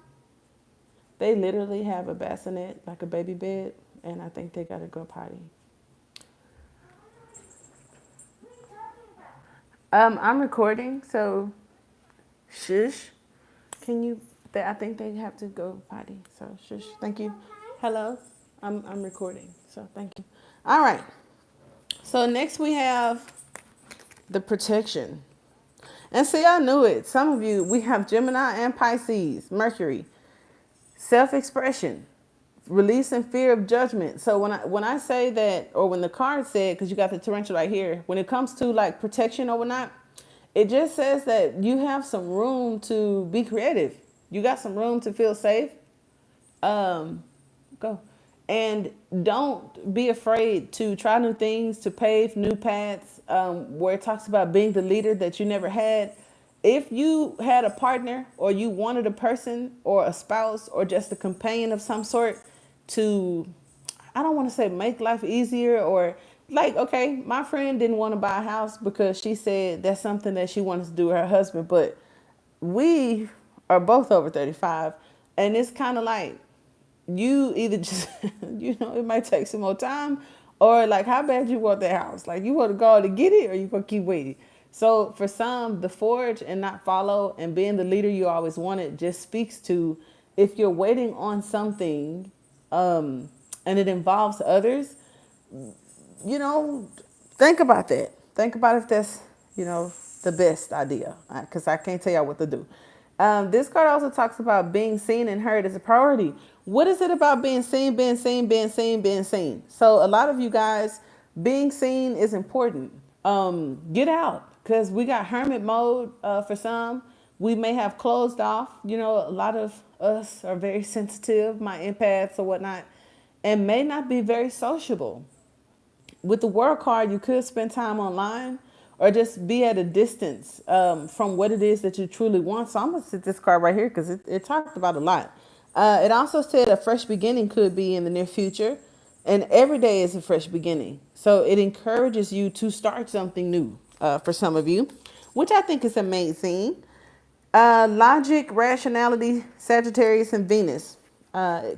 They literally have a bassinet, like a baby bed, and I think they got to go potty. I'm recording, so shush. Can you? I think they have to go potty, so shush. Thank you. Hello, I'm recording, so thank you. All right. So next we have the protection. And see, I knew it. Some of you, we have Gemini and Pisces, Mercury, self-expression, release and fear of judgment. So when I say that, or when the card said, because you got the tarantula right here, when it comes to like protection or whatnot, it just says that you have some room to be creative. You got some room to feel safe. Go. And don't be afraid to try new things, to pave new paths, where it talks about being the leader that you never had. If you had a partner or you wanted a person or a spouse or just a companion of some sort to, I don't want to say make life easier or like, okay, my friend didn't want to buy a house because she said that's something that she wanted to do with her husband, but we are both over 35, and it's kind of like you either just it might take some more time, or like how bad you want that house, like you want to go to get it or you gonna keep waiting. So for some, the forge and not follow and being the leader you always wanted just speaks to, if you're waiting on something and it involves others, you know, think about that. Think about if that's, the best idea. Because I can't tell y'all what to do. This card also talks about being seen and heard as a priority. What is it about being seen, being seen, being seen, being seen? So a lot of you guys, being seen is important. Get out, because we got hermit mode for some. We may have closed off. A lot of us are very sensitive, my empaths or whatnot, and may not be very sociable. With the world card, you could spend time online or just be at a distance from what it is that you truly want. So I'm going to sit this card right here because it talked about a lot. It also said a fresh beginning could be in the near future, and every day is a fresh beginning. So it encourages you to start something new for some of you, which I think is amazing. Logic, rationality, Sagittarius, and Venus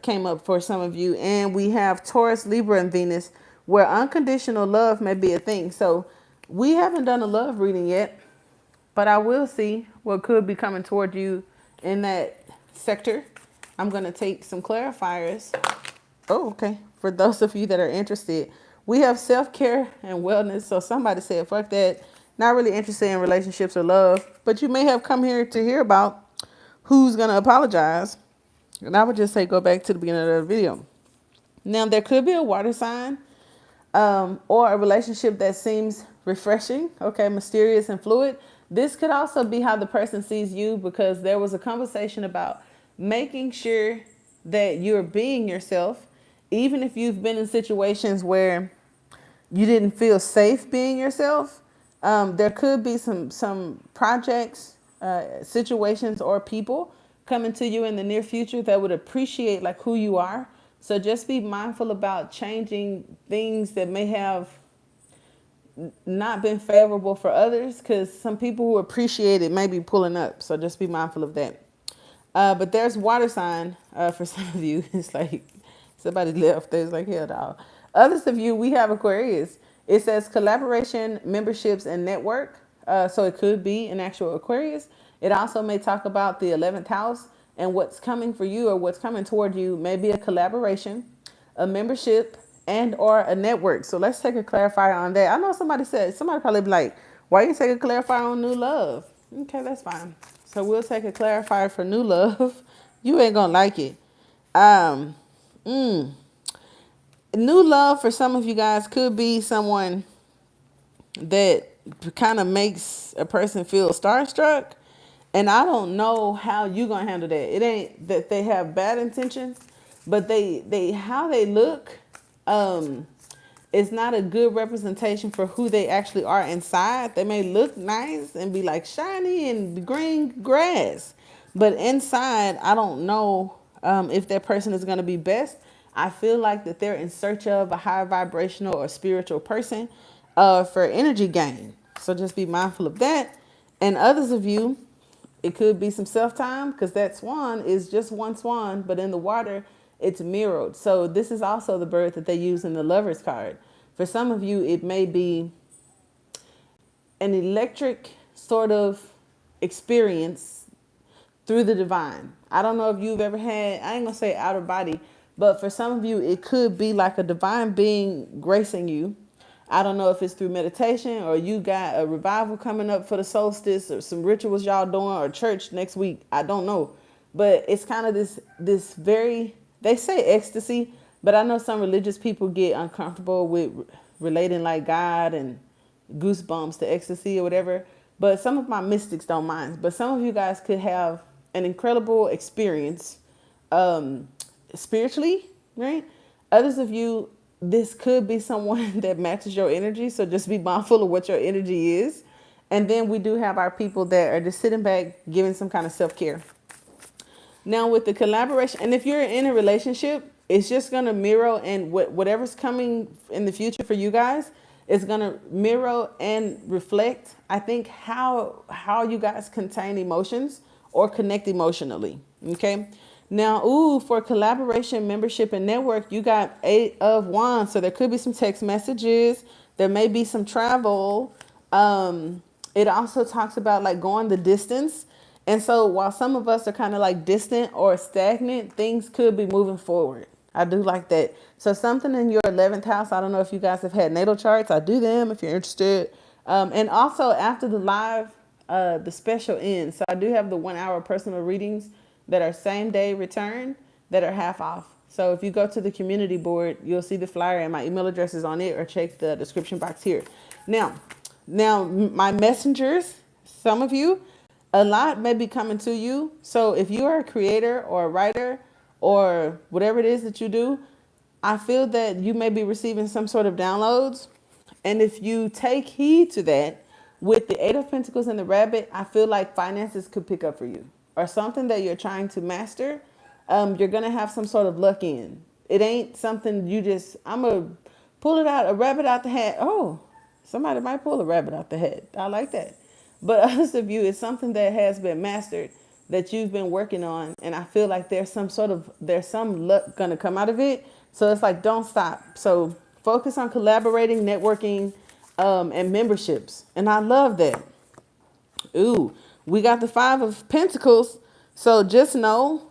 came up for some of you. And we have Taurus, Libra, and Venus, where unconditional love may be a thing. So we haven't done a love reading yet, but I will see what could be coming toward you in that sector. I'm going to take some clarifiers. Oh, okay. For those of you that are interested, we have self-care and wellness. So somebody said, fuck that. Not really interested in relationships or love, but you may have come here to hear about who's going to apologize. And I would just say, go back to the beginning of the video. Now, there could be a water sign or a relationship that seems refreshing, okay, mysterious and fluid. This could also be how the person sees you, because there was a conversation about making sure that you're being yourself, even if you've been in situations where you didn't feel safe being yourself. There could be some projects, situations, or people coming to you in the near future that would appreciate like who you are. So just be mindful about changing things that may have not been favorable for others, because some people who appreciate it may be pulling up. So just be mindful of that. But there's water sign for some of you. It's like somebody left. There's like, hell no. Others of you, we have Aquarius. It says collaboration, memberships, and network. So it could be an actual Aquarius. It also may talk about the 11th house, and what's coming for you or what's coming toward you may be a collaboration, a membership, and or a network. So let's take a clarifier on that. I know somebody probably be like, why you take a clarifier on new love? Okay, that's fine. So we'll take a clarifier for new love. You ain't gonna like it. New love for some of you guys could be someone that kind of makes a person feel starstruck. And I don't know how you gonna handle that. It ain't that they have bad intentions, but they how they look is not a good representation for who they actually are inside. They may look nice and be like shiny and green grass, but inside, I don't know if that person is gonna be best. I feel like that they're in search of a high vibrational or spiritual person for energy gain. So just be mindful of that. And others of you, it could be some self-time, because that swan is just one swan, but in the water, it's mirrored. So this is also the bird that they use in the Lovers card. For some of you, it may be an electric sort of experience through the divine. I don't know if you've ever had, I ain't gonna say outer body, but for some of you, it could be like a divine being gracing you. I don't know if it's through meditation or you got a revival coming up for the solstice or some rituals y'all doing or church next week. I don't know. But it's kind of this very, they say ecstasy, but I know some religious people get uncomfortable with relating like God and goosebumps to ecstasy or whatever. But some of my mystics don't mind. But some of you guys could have an incredible experience spiritually, right? Others of you, this could be someone that matches your energy. So just be mindful of what your energy is. And then we do have our people that are just sitting back, giving some kind of self-care. Now with the collaboration, and if you're in a relationship, it's just going to mirror, and whatever's coming in the future for you guys is going to mirror and reflect, I think, how you guys contain emotions or connect emotionally. Okay. Now, ooh, for collaboration, membership, and network, you got 8 of Wands. So there could be some text messages. There may be some travel. It also talks about like going the distance. And so while some of us are kind of like distant or stagnant, things could be moving forward. I do like that. So something in your 11th house, I don't know if you guys have had natal charts. I do them if you're interested. And also after the live, the special ends. So I do have the 1 hour personal readings that are same day return that are half off. So if you go to the community board, you'll see the flyer and my email address is on it, or check the description box here. Now my messengers, some of you, a lot may be coming to you. So if you are a creator or a writer or whatever it is that you do, I feel that you may be receiving some sort of downloads. And if you take heed to that, with the 8 of Pentacles and the Rabbit, I feel like finances could pick up for you, or something that you're trying to master. You're going to have some sort of luck in. It ain't something you just, I'm going to pull it out, a rabbit out the hat. Oh, somebody might pull a rabbit out the hat. I like that. But others of you, it's something that has been mastered, that you've been working on. And I feel like there's some luck going to come out of it. So it's like, don't stop. So focus on collaborating, networking, and memberships. And I love that. Ooh, we got the 5 of Pentacles. So just know,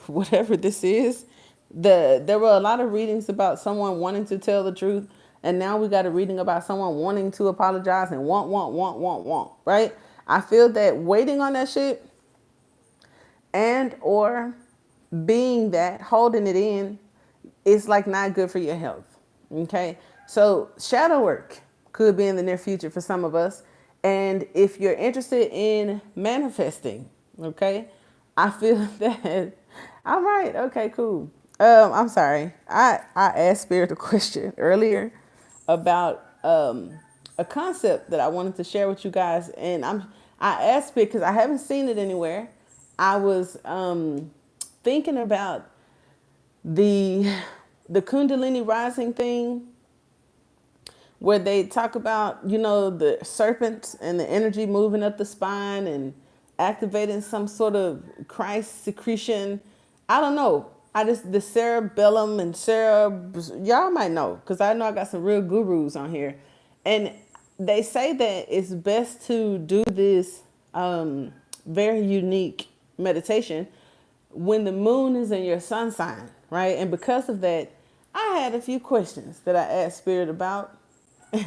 whatever this is, there were a lot of readings about someone wanting to tell the truth. And now we got a reading about someone wanting to apologize and want, right? I feel that waiting on that shit and or being that, holding it in, is like not good for your health. Okay. So shadow work could be in the near future for some of us. And if you're interested in manifesting, okay, I feel that, all right. Okay, cool. I'm sorry. I asked Spirit a question earlier about a concept that I wanted to share with you guys. And I asked it because I haven't seen it anywhere. I was thinking about the Kundalini rising thing, where they talk about, the serpent and the energy moving up the spine and activating some sort of Christ secretion. I don't know. The cerebellum and y'all might know, because I know I got some real gurus on here. And they say that it's best to do this very unique meditation when the moon is in your sun sign, right? And because of that, I had a few questions that I asked Spirit about.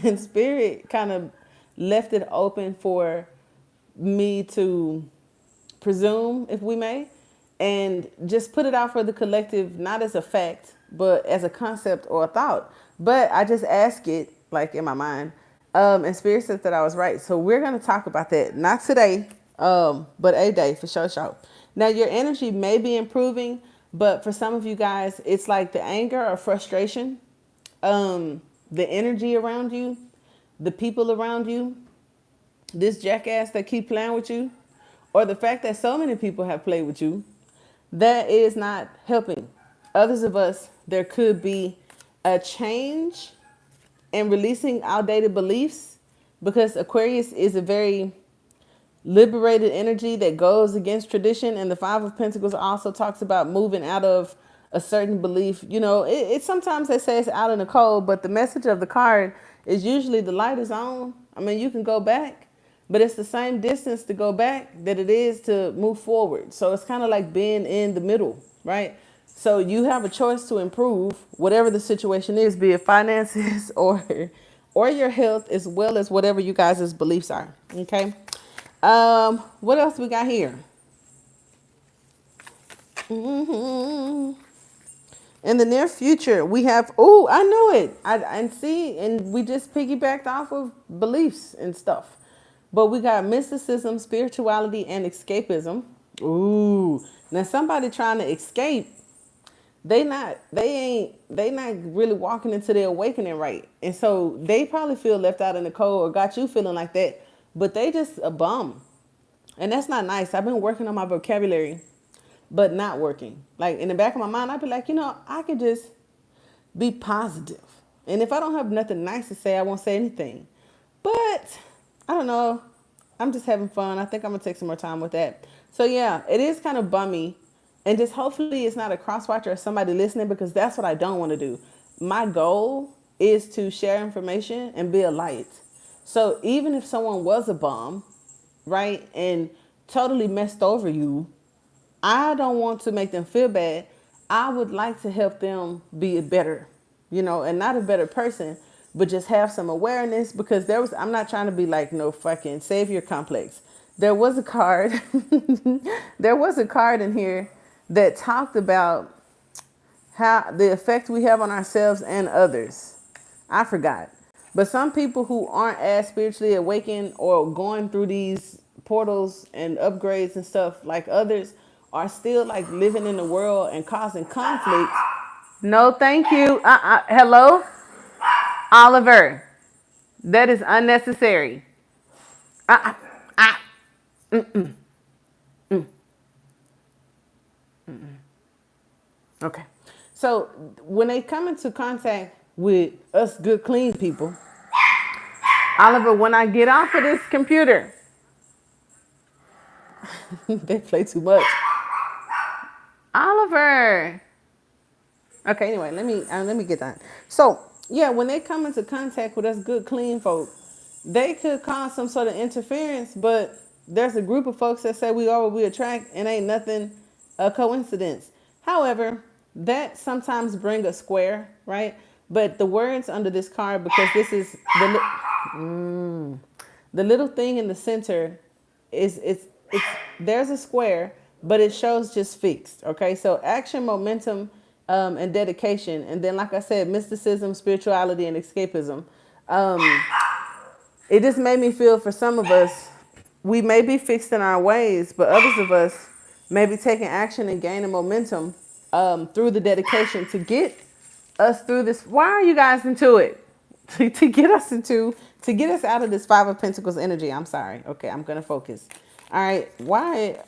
And Spirit kind of left it open for me to presume, if we may, and just put it out for the collective, not as a fact, but as a concept or a thought. But I just ask it, like, in my mind. And Spirit said that I was right. So we're going to talk about that. Not today, but a day for sure. Now, your energy may be improving, but for some of you guys, it's like the anger or frustration, the energy around you, the people around you, this jackass that keep playing with you, or the fact that so many people have played with you, that is not helping. Others of us, there could be a change in releasing outdated beliefs, because Aquarius is a very liberated energy that goes against tradition. And the 5 of Pentacles also talks about moving out of a certain belief. It sometimes they say it's out in the cold, but the message of the card is usually the light is on. I mean, you can go back, but it's the same distance to go back that it is to move forward. So it's kind of like being in the middle, right? So you have a choice to improve whatever the situation is, be it finances or your health, as well as whatever you guys' beliefs are. Okay. What else we got here? In the near future, we have, I know it. And we just piggybacked off of beliefs and stuff. But we got mysticism, spirituality, and escapism. Ooh. Now somebody trying to escape, they not really walking into their awakening right. And so they probably feel left out in the cold, or got you feeling like that, but they just a bum. And that's not nice. I've been working on my vocabulary but not working. Like in the back of my mind, I'd be like, I could just be positive. And if I don't have nothing nice to say, I won't say anything. But I don't know. I'm just having fun. I think I'm gonna take some more time with that. So yeah, it is kind of bummy. And just hopefully it's not a crosswatcher or somebody listening, because that's what I don't want to do. My goal is to share information and be a light. So even if someone was a bum, right, and totally messed over you, I don't want to make them feel bad. I would like to help them be better, and not a better person, but just have some awareness, because I'm not trying to be like no fucking savior complex. There was a card, there was a card in here that talked about how the effect we have on ourselves and others. I forgot. But some people who aren't as spiritually awakened or going through these portals and upgrades and stuff like others are still like living in the world and causing conflict. No, thank you. Hello, Oliver. That is unnecessary. Uh, uh, okay. So when they come into contact with us good, clean people, Oliver, when I get off of this computer, they play too much. Oliver. Okay, anyway, let me get that. So yeah, when they come into contact with us good, clean folk, they could cause some sort of interference. But there's a group of folks that say we are what we attract, and ain't nothing a coincidence. However, that sometimes bring a square, right? But the words under this card, because this is the little thing in the center, is it's there's a square, but it shows just fixed. Okay, so action, momentum, and dedication, and then like I said, mysticism, spirituality, and escapism. Um, it just made me feel for some of us, we may be fixed in our ways, but others of us may be taking action and gaining momentum through the dedication to get us through this. Why are you guys into it? to get us to get us out of this Five of Pentacles energy. I'm sorry. Okay, I'm gonna focus. All right. Why?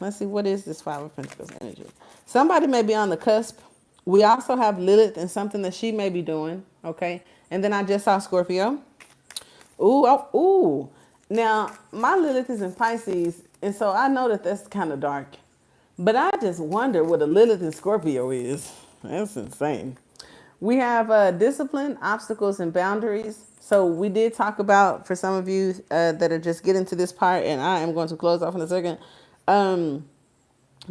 Let's see. What is this Five of Pentacles energy? Somebody may be on the cusp. We also have Lilith and something that she may be doing. Okay. And then I just saw Scorpio. Ooh, oh, ooh. Now, my Lilith is in Pisces, and so I know that that's kind of dark. But I just wonder what a Lilith in Scorpio is. That's insane. We have discipline, obstacles, and boundaries. So we did talk about, for some of you that are just getting to this part, and I am going to close off in a second.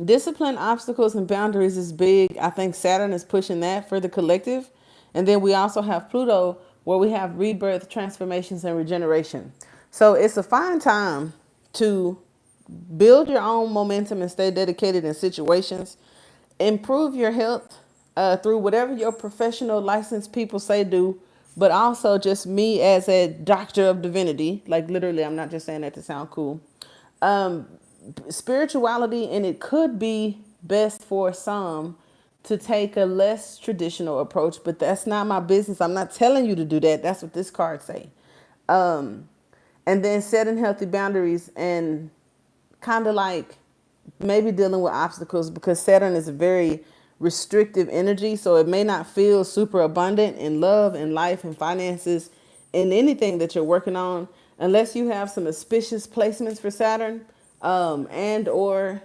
Discipline, obstacles, and boundaries is big. I think Saturn is pushing that for the collective. And then we also have Pluto, where we have rebirth, transformations, and regeneration. So it's a fine time to build your own momentum and stay dedicated in situations. Improve your health through whatever your professional licensed people say do, but also just me as a doctor of divinity. Like literally, I'm not just saying that to sound cool. Spirituality, and it could be best for some to take a less traditional approach, but that's not my business. I'm not telling you to do that. That's what this card say. And then setting healthy boundaries and kind of like maybe dealing with obstacles, because Saturn is a very restrictive energy. So it may not feel super abundant in love and life and finances in anything that you're working on, unless you have some auspicious placements for Saturn, and or,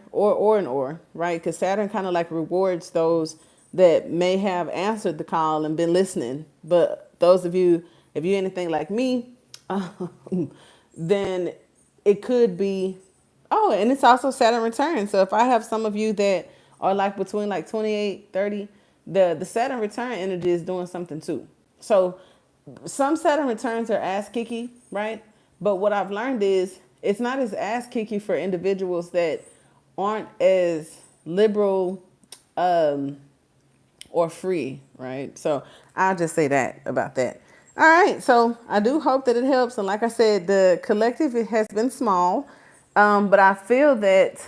right? Because Saturn kind of like rewards those that may have answered the call and been listening. But those of you, if you're anything like me, then it could be. Oh, and it's also Saturn return. So if I have some of you that are like between like 28, 30, the Saturn return energy is doing something too. So some Saturn returns are ass kicky, right? But what I've learned is it's not as ass kicky for individuals that aren't as liberal or free, right? So I'll just say that about that. All right, so I do hope that it helps. And like I said, the collective, it has been small, but I feel that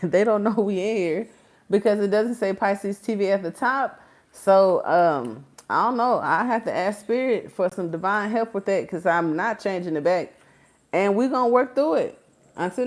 they don't know we in here because it doesn't say Pisces TV at the top. So I don't know. I have to ask Spirit for some divine help with that, because I'm not changing it back. And we're going to work through it. Until